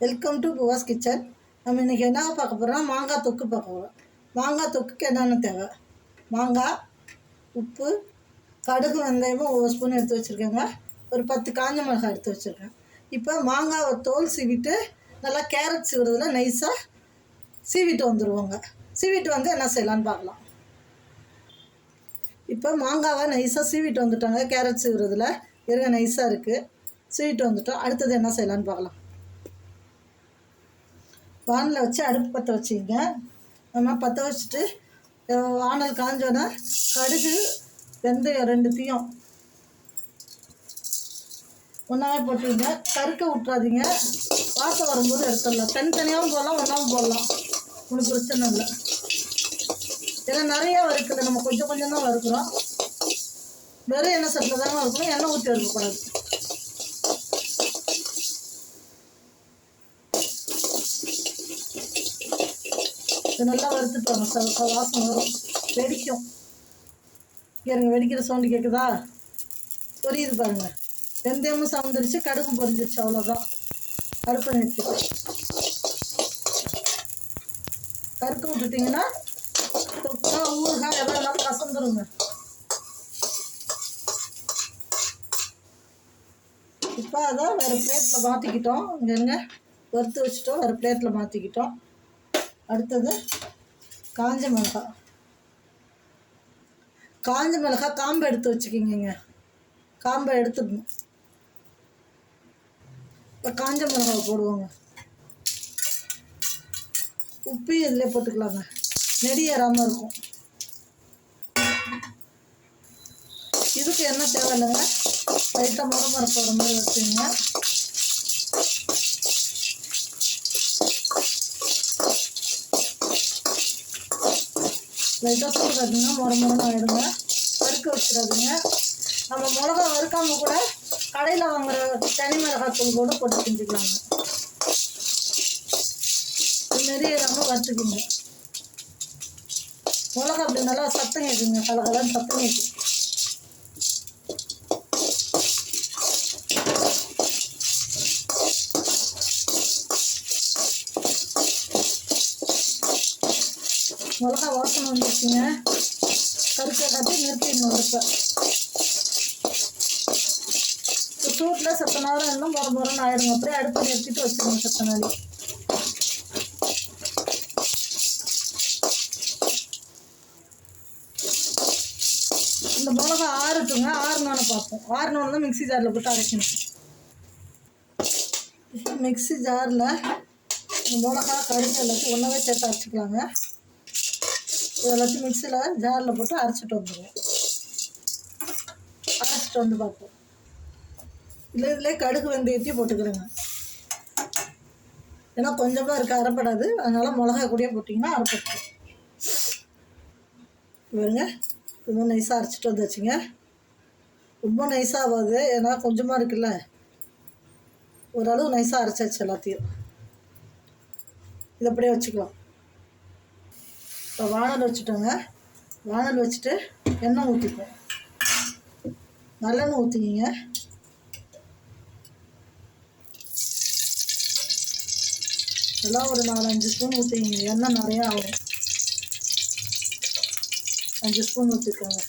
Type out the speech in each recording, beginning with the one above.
Welcome to புவாஸ் kitchen. நம்ம இன்றைக்கி என்ன பார்க்க போகிறோம்னா மாங்காய் தொக்கு பார்க்க போகிறோம். மாங்காய் தொக்குக்கு என்னென்ன தேவை? மாங்காய், உப்பு, கடுகு, வெந்தயமும் ஒரு ஸ்பூன் எடுத்து வச்சுருக்கேங்க. ஒரு 10 காஞ்ச மிளகாய் எடுத்து வச்சுருக்கேன். இப்போ மாங்காவை தோல் சீவிட்டு நல்லா கேரட் சீவுறதுல நைஸாக சீவிட்டு வந்துடுவோங்க. சீவிட்டு வந்து என்ன செய்யலான்னு பார்க்கலாம். இப்போ மாங்காவை நைஸாக சீவிட்டு வந்துட்டோங்க. கேரட் சீவுறதுல இருங்க நைஸாக இருக்குது. சீவிட்டு வந்துட்டோம். அடுத்தது என்ன செய்யலான்னு பார்க்கலாம். வானலில் வச்சு அடுப்பு பற்ற வச்சுக்கிங்க. நம்ம பற்ற வச்சுட்டு வானல் காஞ்சோன்னா கடுகு, வெந்தயம் ரெண்டுத்தையும் ஒன்றாவே போட்டுவிங்க. கருக்க விட்றாதீங்க. வாசம் வரும்போது எடுத்துடலாம். தனித்தனியாகவும் போடலாம், ஒன்றாவும் போடலாம், ஒன்றும் பிரச்சனை இல்லை. ஏன்னா நிறையா வறுக்கல, நம்ம கொஞ்சம் கொஞ்சம் தான் வறுக்கிறோம். வெறும் எண்ணெய் சட்டில் தாங்க வறுக்கணும், எண்ணெய் ஊற்றி வறுக்கக்கூடாது. இது நல்லா வறுத்துட்டு வாங்க. வாசம் வரும், வெடிக்கும். எனக்கு வெடிக்கிற சவுண்டு கேட்குதா? பொரியுது பாருங்கள். வெந்தயமும் சவுந்துருச்சு, கடுகும் பொரிஞ்சிருச்சு. அவ்வளோதான். அடுப்பை நிறுத்திட்டு கருக்க விட்டுட்டிங்கன்னா தொக்கா ஊறுகாய் எல்லாம் நல்லா கசந்துருங்க. இப்போ அதை வேறு பிளேட்டில் மாற்றிக்கிட்டோம். இங்கே வறுத்து வச்சுட்டோம், வேறு பிளேட்டில் மாற்றிக்கிட்டோம். அடுத்தது காஞ்ச மிளகாய். காஞ்ச மிளகாய் காம்பை எடுத்து வச்சுக்கிங்க. காம்பை எடுத்துடணும். இப்போ காஞ்ச மிளகாய் போடுவோங்க. உப்பு இதில் போட்டுக்கலாங்க, நெடி ஏறாமல் இருக்கும். இதுக்கு என்ன தேவையில்லைங்க, லைட்டாக முறை போடுற மாதிரி வச்சுங்க. லைட்டாக சூடாதுங்க, முறைன்னு ஆகிடுங்க. வறுக்க வச்சிடாதுங்க. நம்ம மிளகா வறுக்காமல் கூட கடையில் வாங்குகிற தனி மிளகாத்தூள் கூட போட்டு செஞ்சுக்கலாங்க. இதுமாரி நம்ம வறுத்துக்குங்க. மிளகா அப்படி நல்லா சத்தம் கேட்குங்க, கலகலன்னு சத்தம் கேட்கும். மிளகா வாசனை வந்துச்சுங்க. கருக்க காட்டி நிறுத்திடணும். இப்போ சூட்டில் சத்த நேரம் இன்னும் முறைன்னு ஆயிடுங்க. அப்படியே அடுப்பை நிறுத்திட்டு வச்சுக்கணும் சத்த நாளி. இந்த மிளகா ஆறட்டுங்க. ஆறுனோன்னு பார்ப்போம். ஆறுனோன்னு தான் மிக்ஸி ஜாரில் போட்டு அரைக்கணும். இப்போ மிக்ஸி ஜாரில் மிளகா, கடுகு எல்லாத்தையும் ஒன்றாவே சேர்த்து அரைச்சிக்கலாங்க. எல்லாத்தையும் மிக்சியில் ஜாரில் போட்டு அரைச்சிட்டு வந்துடுவோம். அரைச்சிட்டு வந்து பார்ப்போம். இதிலே கடுகு வெந்தயத்தையும் போட்டுக்கிறேங்க. ஏன்னா கொஞ்சமாக இருக்க அரைப்படாது, அதனால் மிளகா கூடயே போட்டிங்கன்னா அரைப்படும். பாருங்க, ரொம்ப நைஸாக அரைச்சிட்டு வந்தாச்சுங்க. ரொம்ப நைஸாக ஆகாது, ஏன்னா கொஞ்சமாக இருக்குல்ல. ஓரளவு நைஸாக அரைச்சாச்சு எல்லாத்தையும். இதை அப்படியே வச்சுக்கலாம். இப்போ வானல் வச்சுட்டோங்க. வானல் வச்சுட்டு எண்ணெய் ஊற்றிப்போம். நல்லெண்ணெய் ஊற்றிக்கிங்க. எல்லாம் ஒரு 4-5 ஸ்பூன் ஊற்றிக்கிங்க. எண்ணெய் நிறையா ஆகும். 5 ஸ்பூன் ஊற்றிக்கோங்க.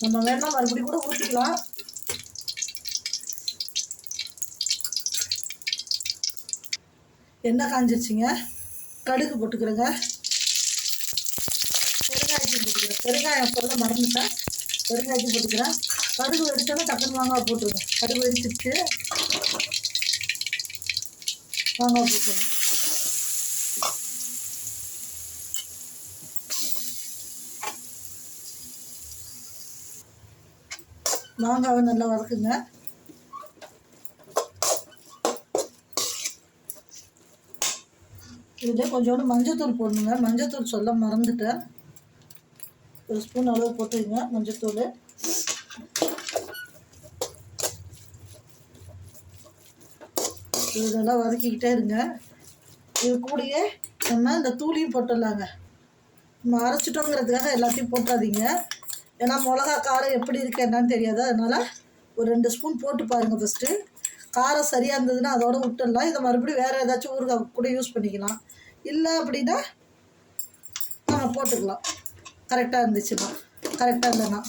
நம்ம வேணால் மறுபடியும் கூட ஊற்றிக்கலாம். எண்ணெய் காஞ்சிருச்சுங்க. கடுகு போட்டுக்கிறேங்க. பெருங்காயத்தையும் போட்டுக்கிறேன். பெருங்காயம் சொல்ல மறந்துட்டேன், பெருங்காயத்தையும் போட்டுக்கிறேன். கடுகு வெடிச்சோன்னா டக்குன்னு மாங்காய் போட்டுருங்க. கடுகு வெடிச்சிருச்சு, மாங்காய் போட்டுருங்க. மாங்காவை நல்லா வதக்குங்க. இதில் கொஞ்சோண்டு மஞ்சத்தூள் போடணுங்க. மஞ்சத்தூள் சொல்ல மறந்துட்டேன். 1 ஸ்பூன் அளவு போட்டுருங்க மஞ்சத்தூள். இதெல்லாம் வதக்கிக்கிட்டே இருங்க. இது கூடயே நம்ம இந்த தூளியும் போட்டுடலாங்க. நம்ம அரைச்சிட்டோங்கிறதுக்காக எல்லாத்தையும் போட்டாதீங்க. ஏன்னா மிளகா காரம் எப்படி இருக்குது என்னன்னு தெரியாது. அதனால் ஒரு 2 ஸ்பூன் போட்டு பாருங்கள் ஃபஸ்ட்டு. காரம் சரியாக இருந்ததுன்னா அதோட விட்டுடலாம். இதை மறுபடியும் வேறு ஏதாச்சும் ஊறுகாய் கூட யூஸ் பண்ணிக்கலாம். இல்லை அப்படின்னா நம்ம போட்டுக்கலாம், கரெக்டாக இருந்துச்சுன்னா. கரெக்டாக இல்லைன்னா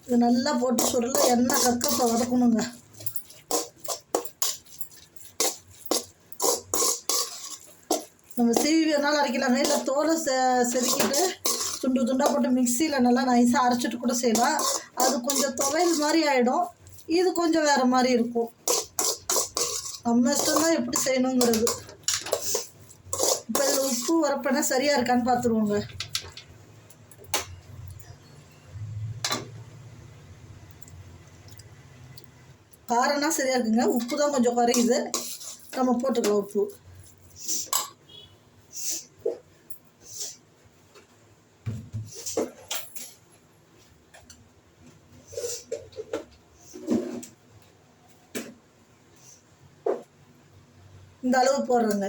இது நல்லா போட்டு சுருள எண்ணெய் கக்கப்ப வதக்கணுங்க. நம்ம சீவி வேணாலும் அரைக்கலாங்க, இல்லை தோலை செதுக்கிட்டு துண்டு துண்டாக போட்டு மிக்சியில் நல்லா நைஸாக அரைச்சிட்டு கூட செய்யலாம். அது கொஞ்சம் துவையல் மாதிரி ஆகிடும், இது கொஞ்சம் வேறு மாதிரி இருக்கும். நம்ம இஷ்டம்தான் எப்படி செய்யணுங்கிறது. இப்போ இதில் உப்பு வரப்பனா சரியாக இருக்கான்னு பார்த்துருவோங்க. காரம்னா சரியாக இருக்குங்க, உப்பு தான் கொஞ்சம் குறையுது. நம்ம போட்டுக்கலாம் உப்பு. இந்த அளவு போடுறேங்க.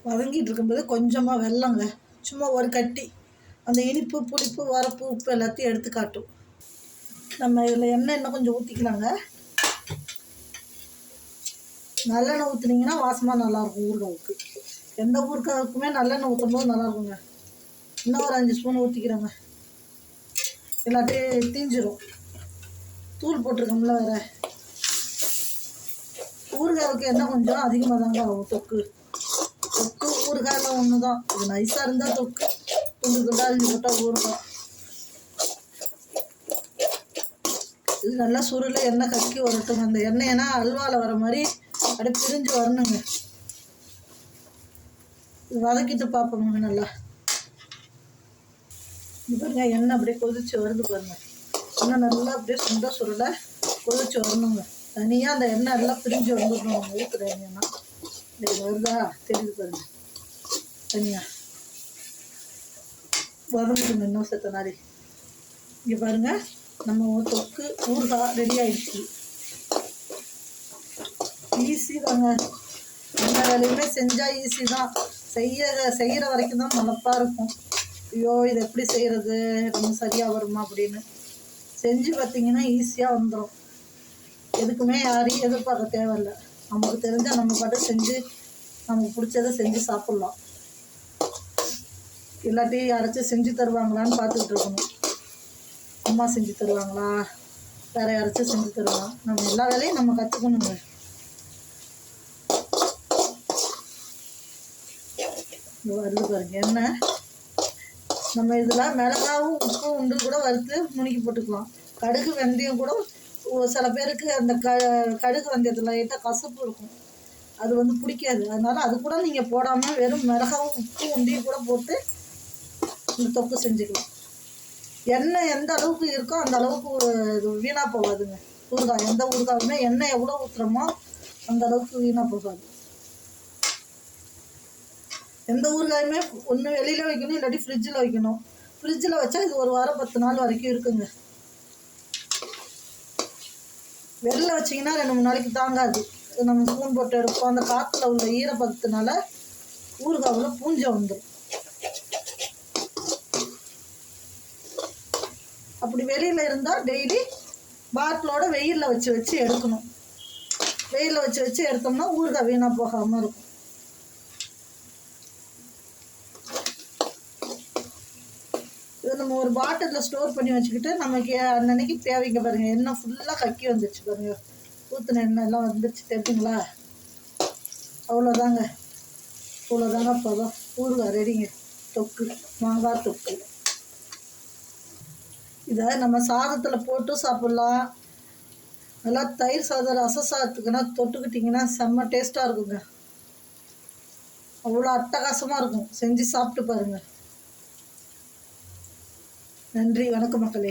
வதங்கிட்டு இருக்கும்போது கொஞ்சமாக வெல்லங்க, சும்மா ஒரு கட்டி, அந்த இனிப்பு புளிப்பு வரப்பு உப்பு எல்லாத்தையும் எடுத்து காட்டும். நம்ம இதில் எண்ணெய் இன்னும் கொஞ்சம் ஊற்றிக்கலாங்க. நல்லெண்ணெய் ஊற்றுனீங்கன்னா வாசமாக நல்லாயிருக்கும் ஊறுகாவுக்கு. எந்த ஊறுகாவுக்குமே நல்லெண்ணெய் ஊற்றும் போது நல்லாயிருக்குங்க. இன்னும் ஒரு 5 ஸ்பூன் ஊற்றிக்கிறேங்க, எல்லாத்தையும் தீஞ்சிரும். தூள் போட்டிருக்கோம்ல வேறு. ஊறுகாவுக்கு எண்ணெய் கொஞ்சம் அதிகமாக தாங்க ஆகும். தொக்கு ஊறுகாயில் ஒன்று தான். இது நைஸாக இருந்தால் தொக்கு, துண்டு துண்டாக அரிஞ்சு போட்டால் ஊறுகாய். இது நல்லா சுருள எண்ணெய் கக்கி வரட்டுங்க. அந்த எண்ணெய்னா அல்வாவில் வர மாதிரி அப்படியே பிரிஞ்சு வரணுங்க. இது வதக்கிட்டு பார்ப்போங்க நல்லா. இது பாருங்க, எண்ணெய் அப்படியே கொதிச்சு வருது பாருங்க. எண்ணெய் நல்லா அப்படியே சுருள கொதிச்சு வரணுங்க. தனியாக அந்த எண்ணெய் எல்லாம் பிரிஞ்சு வந்துடணும். நம்ம ஊற்றுற எண்ணெய்னா இது வருதா தெரியுது பாருங்க. தனியாக வதங்கிடுங்க இன்னும் செத்த நாளி. இங்கே பாருங்கள், நம்ம தொக்கு ஊறுகாய் ரெடி ஆகிடுச்சு. ஈஸி தாங்க, எல்லா வேலையுமே செஞ்சால் ஈஸி தான். செய்கிற வரைக்கும் தான் மனப்பாக இருக்கும். ஐயோ இது எப்படி செய்கிறது, நம்ம சரியாக வருமா அப்படின்னு. செஞ்சு பார்த்திங்கன்னா ஈஸியாக வந்துடும். எதுக்குமே யாரையும் எதிர்பார்க்க தேவையில்லை. நமக்கு தெரிஞ்சால் நம்ம பாட்டு செஞ்சு நமக்கு பிடிச்சதை செஞ்சு சாப்பிட்லாம். எல்லாத்தையும் யாராச்சும் செஞ்சு தருவாங்களான்னு பார்த்துக்கிட்டு இருக்கணும். அம்மா செஞ்சு தருவாங்களா, வேறு யாராச்சும் செஞ்சு தருவாங்க. நம்ம எல்லா வேலையும் நம்ம கற்றுக்கணுங்க. வருது பாருங்க எண்ணெய். நம்ம இதில் மிளகாவும் உப்பு உண்டு கூட வறுத்து முணுக்கி போட்டுக்கலாம். கடுகு வெந்தயம் கூட சில பேருக்கு அந்த கடுகு வெந்தயத்தில் லைட்டாக கசப்பு இருக்கும், அது பிடிக்காது. அதனால் அது கூட நீங்கள் போடாமல் வெறும் மிளகாவும் உப்பு உண்டையும் கூட போட்டு இந்த தொக்கு செஞ்சுக்கலாம். எண்ணெய் எந்த அளவுக்கு இருக்கோ அந்த அளவுக்கு இது வீணாக போகாதுங்க. ஊறுகாய் எந்த ஊறுகாயுமே எண்ணெய் எவ்வளோ ஊற்றுறோமோ அந்த அளவுக்கு வீணாக போகாது. எந்த ஊறுகாயுமே ஒன்று வெளியில் வைக்கணும், இல்லாட்டி ஃப்ரிட்ஜில் வைக்கணும். ஃப்ரிட்ஜில் வச்சா இது 1 வாரம் 10 நாள் வரைக்கும் இருக்குங்க. வெளில வச்சிங்கன்னா 2-3 நாளைக்கு தாங்காது. நம்ம ஸ்பூன் போட்டு எடுப்போம், அந்த காற்றுல உள்ள ஈரப்பதத்தினால ஊறுகாவில் பூஞ்சை வந்துடும். அப்படி வெளியில் இருந்தால் டெய்லி பாட்டிலோட வெயிலில் வச்சு எடுக்கணும். வெயிலில் வச்சு எடுத்தோம்னா ஊறுகாய் வீணாக போகாமல் இருக்கும். இது நம்ம ஒரு பாட்டிலில் ஸ்டோர் பண்ணி வச்சுக்கிட்டு நமக்கு அன்னன்னைக்கு தேவைங்க பாருங்கள். எண்ணெய் ஃபுல்லாக கக்கி வந்துடுச்சு பாருங்கள். ஊற்றின எண்ணெய் எல்லாம் வந்துடுச்சு தெரியுங்களா. அவ்வளோதாங்க இப்போதான் ஊறுகாய் ரெடிங்க. தொக்கு, மாங்காய் தொக்கு. இதை நம்ம சாதத்தில் போட்டு சாப்பிட்லாம். நல்லா தயிர் சாதம், ரச சாதத்துக்குன்னா தொட்டுக்கிட்டிங்கன்னா செம்ம டேஸ்ட்டாக இருக்குங்க. அவ்வளோ அட்டகாசமாக இருக்கும். செஞ்சு சாப்பிட்டு பாருங்கள். நன்றி, வணக்கம் மக்களே.